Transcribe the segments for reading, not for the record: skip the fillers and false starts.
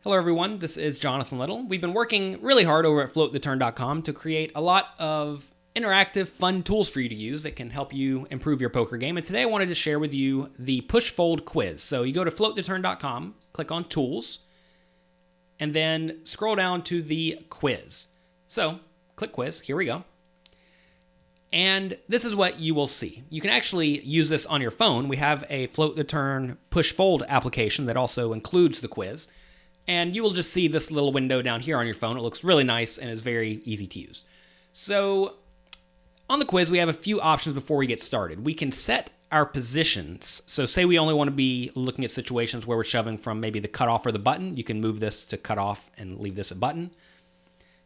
Hello everyone, this is Jonathan Little. We've been working really hard over at floattheturn.com to create a lot of interactive, fun tools for you to use that can help you improve your poker game. And today I wanted to share with you the push fold quiz. So you go to floattheturn.com, click on tools, and then scroll down to the quiz. So click quiz, here we go. And this is what you will see. You can actually use this on your phone. We have a Float the Turn push fold application that also includes the quiz. And you will just see this little window down here on your phone. It looks really nice and is very easy to use. So on the quiz, we have a few options before we get started. We can set our positions. So say we only want to be looking at situations where we're shoving from maybe the cutoff or the button. You can move this to cutoff and leave this a button.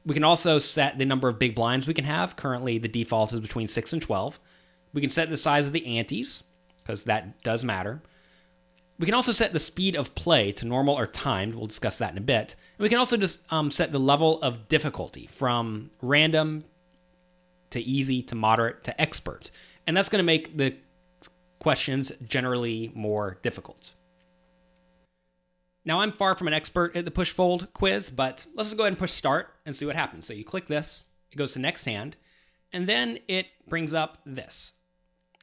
We can also set the number of big blinds we can have. Currently, the default is between 6 and 12. We can set the size of the antes, because that does matter. We can also set the speed of play to normal or timed. We'll discuss that in a bit. And we can also just set the level of difficulty from random to easy to moderate to expert. And that's going to make the questions generally more difficult. Now, I'm far from an expert at the push fold quiz, but let's just go ahead and push start and see what happens. So you click this, it goes to next hand, and then it brings up this.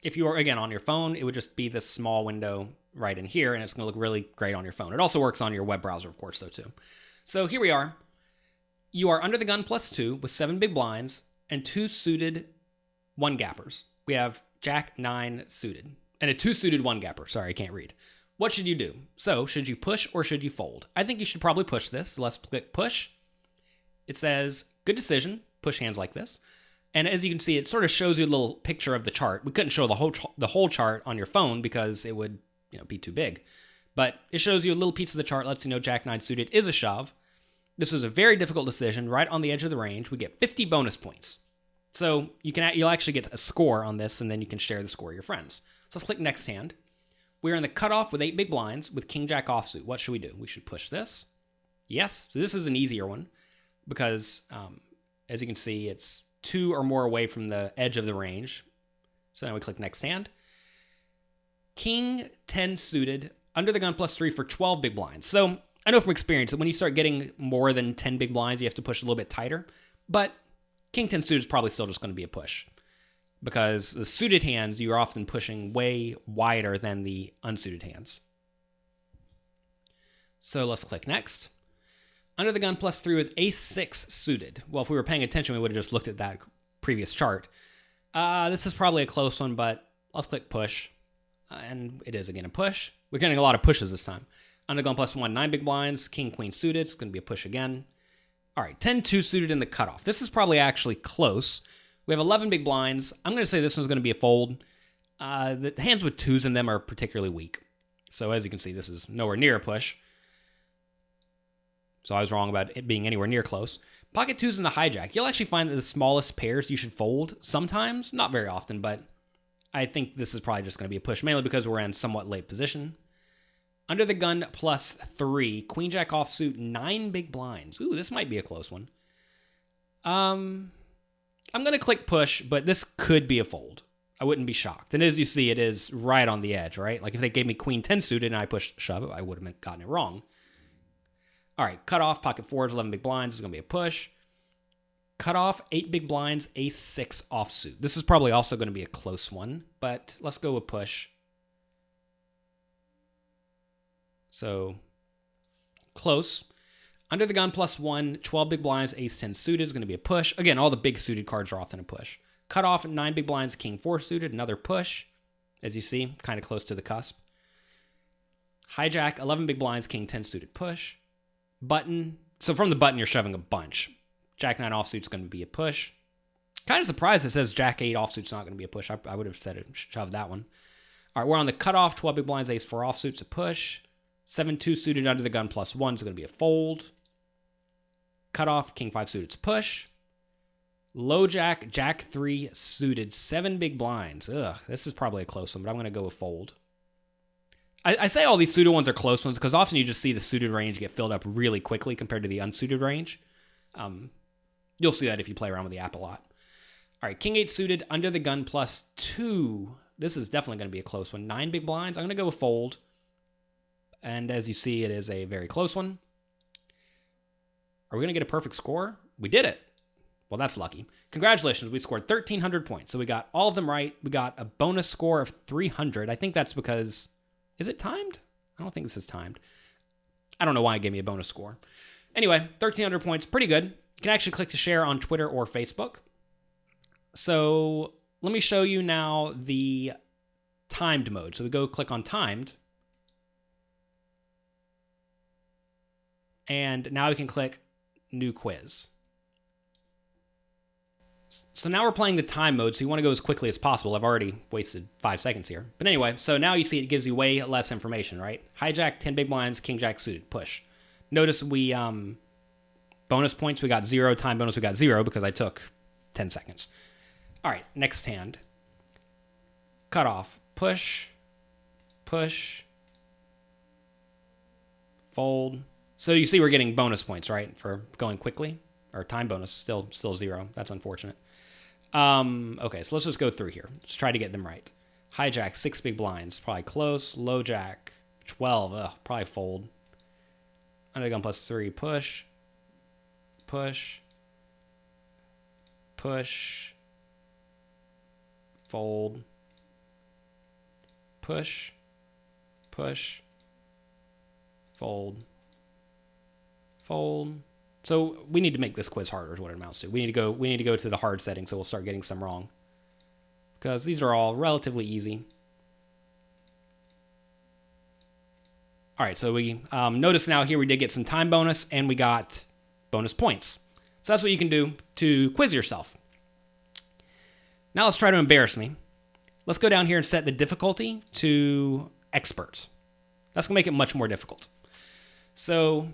If you are, again, on your phone, it would just be this small window right in here, and it's going to look really great on your phone. It also works on your web browser, of course, though, too. So here we are. You are under the gun +2 with 7 big blinds and 2 suited 1-gappers. We have Jack 9 suited and a 2 suited 1-gapper. Sorry, I can't read. What should you do? So, should you push or should you fold? I think you should probably push this. So let's click push. It says, good decision. Push hands like this. And as you can see, it sort of shows you a little picture of the chart. We couldn't show the whole chart on your phone because it would be too big. But it shows you a little piece of the chart, lets you know Jack 9 suited is a shove. This was a very difficult decision right on the edge of the range. We get 50 bonus points. So you'll actually get a score on this, and then you can share the score with your friends. So let's click next hand. We're in the cutoff with 8 big blinds with King Jack offsuit. What should we do? We should push this. Yes. So this is an easier one because, as you can see, it's 2 or more away from the edge of the range. So now we click next hand. King 10 suited, under the gun +3 for 12 big blinds. So I know from experience that when you start getting more than 10 big blinds, you have to push a little bit tighter. But King 10 suited is probably still just going to be a push, because the suited hands, you're often pushing way wider than the unsuited hands. So let's click next. Under the gun +3 with ace 6 suited. Well, if we were paying attention, we would have just looked at that previous chart. This is probably a close one, but let's click push. And it is again a push. We're getting a lot of pushes this time. Under gun +1, 9 big blinds, king, queen suited. It's going to be a push again. All right, 10-2 suited in the cutoff. This is probably actually close. We have 11 big blinds. I'm going to say this one's going to be a fold. The hands with 2s in them are particularly weak. So as you can see, this is nowhere near a push. So I was wrong about it being anywhere near close. Pocket 2s in the hijack. You'll actually find that the smallest pairs you should fold sometimes. Not very often, but I think this is probably just going to be a push, mainly because we're in somewhat late position. Under the gun +3, Queen Jack offsuit, 9 big blinds. Ooh, this might be a close one. I'm going to click push, but this could be a fold. I wouldn't be shocked. And as you see, it is right on the edge, right? Like if they gave me Queen 10 suited and I pushed shove, I would have gotten it wrong. All right, cutoff, pocket 4s, 11 big blinds. This is going to be a push. Cutoff, 8 big blinds, ace 6 offsuit. This is probably also going to be a close one, but let's go with push. So, close. Under the gun +1, 12 big blinds, ace 10 suited is going to be a push. Again, all the big suited cards are often a push. Cutoff, 9 big blinds, king 4 suited, another push. As you see, kind of close to the cusp. Hijack, 11 big blinds, king 10 suited, push. Button. So from the button, you're shoving a bunch. Jack 9 offsuit is going to be a push. Kind of surprised it says Jack 8 offsuit is not going to be a push. I would have said it, shoved that one. All right, we're on the cutoff, 12 big blinds, ace 4 offsuit is a push. 7-2 suited under the gun +1 is going to be a fold. Cutoff, king 5 suited is push. Low jack, jack 3 suited, 7 big blinds. Ugh, this is probably a close one, but I'm going to go with fold. I say all these suited ones are close ones because often you just see the suited range get filled up really quickly compared to the unsuited range. You'll see that if you play around with the app a lot. All right, king 8 suited, under the gun +2. This is definitely going to be a close one. 9 big blinds. I'm going to go with fold. And as you see, it is a very close one. Are we going to get a perfect score? We did it. Well, that's lucky. Congratulations, we scored 1,300 points. So we got all of them right. We got a bonus score of 300. I think that's because, is it timed? I don't think this is timed. I don't know why it gave me a bonus score. Anyway, 1,300 points, pretty good. You can actually click to share on Twitter or Facebook. So let me show you now the timed mode. So we go click on timed. And now we can click new quiz. So now we're playing the time mode, so you want to go as quickly as possible. I've already wasted 5 seconds here. But anyway, so now you see it gives you way less information, right? Hijack, 10 big blinds, king jack suited, push. Notice we, bonus points, we got 0. Time bonus, we got 0 because I took 10 seconds. All right, next hand. Cut off, push, push, fold. So you see we're getting bonus points, right, for going quickly. Or time bonus, still 0. That's unfortunate. Okay, so let's just go through here. Let's try to get them right. Hijack, 6 big blinds, probably close. Low jack, 12, probably fold. Under the gun plus 3, push, push, push, fold, push, push, fold, fold. So we need to make this quiz harder is what it amounts to. We need to go to the hard setting, so we'll start getting some wrong. Because these are all relatively easy. All right, so we notice now here we did get some time bonus and we got bonus points. So that's what you can do to quiz yourself. Now let's try to embarrass me. Let's go down here and set the difficulty to expert. That's going to make it much more difficult. So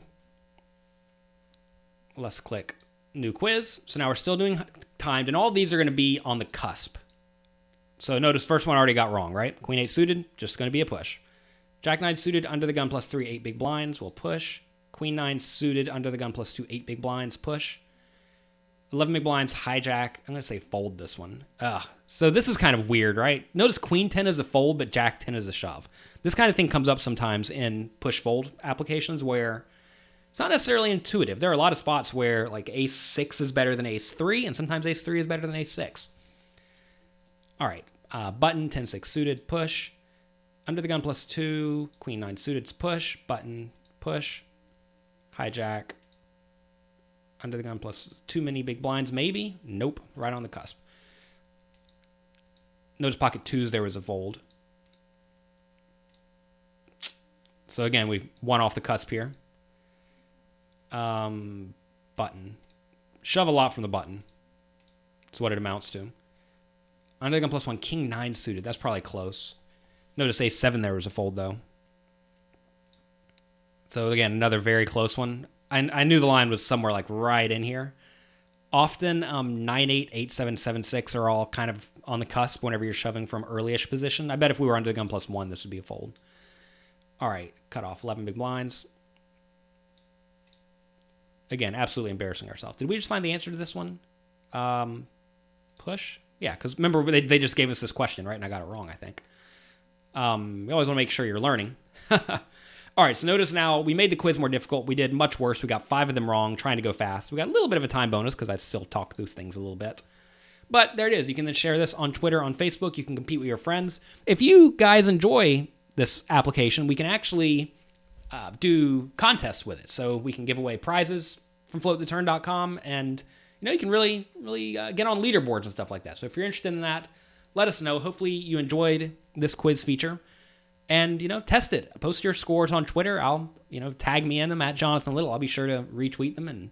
let's click new quiz. So now we're still doing timed, and all these are going to be on the cusp. So notice first one already got wrong, right? Queen 8 suited, just going to be a push. Jack 9 suited, under the gun plus 3, 8 big blinds, will push. Queen 9 suited, under the gun plus 2, 8 big blinds, push. 11 big blinds, hijack. I'm going to say fold this one. So this is kind of weird, right? Notice Queen 10 is a fold, but Jack 10 is a shove. This kind of thing comes up sometimes in push-fold applications where it's not necessarily intuitive. There are a lot of spots where like ace 6 is better than ace 3, and sometimes ace 3 is better than ace 6. All right, button 10-6 suited, push. Under the gun plus 2, queen 9 suited, push. Button, push. Hijack. Under the gun plus 2 mini big blinds, maybe. Nope, right on the cusp. Notice pocket 2s, there was a fold. So again, we won off the cusp here. Button. Shove a lot from the button. That's what it amounts to. Under the gun plus 1, king 9 suited. That's probably close. Notice ace 7 there was a fold, though. So again, another very close one. I knew the line was somewhere like right in here. Often 9-8, 8-7, 7-6 are all kind of on the cusp whenever you're shoving from early-ish position. I bet if we were under the gun plus 1, this would be a fold. All right, cut off 11 big blinds. Again, absolutely embarrassing ourselves. Did we just find the answer to this one? Push? Yeah, because remember, they just gave us this question, right? And I got it wrong, I think. We always want to make sure you're learning. All right, so notice now we made the quiz more difficult. We did much worse. We got 5 of them wrong, trying to go fast. We got a little bit of a time bonus because I still talk through things a little bit. But there it is. You can then share this on Twitter, on Facebook. You can compete with your friends. If you guys enjoy this application, we can actually do contests with it. So we can give away prizes from floattheturn.com, and you can really get on leaderboards and stuff like that. So if you're interested in that, let us know. Hopefully you enjoyed this quiz feature. And, test it. Post your scores on Twitter. I'll, tag me in them at Jonathan Little. I'll be sure to retweet them, and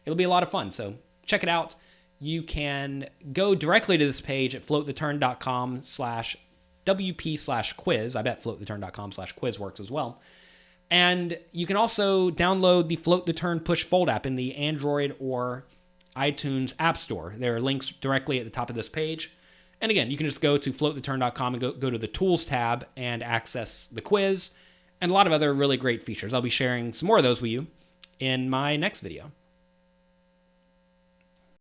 it'll be a lot of fun. So check it out. You can go directly to this page at floattheturn.com/WP/quiz. I bet floattheturn.com/quiz works as well. And you can also download the Float the Turn Push Fold app in the Android or iTunes App Store. There are links directly at the top of this page. And again, you can just go to floattheturn.com and go to the Tools tab and access the quiz and a lot of other really great features. I'll be sharing some more of those with you in my next video.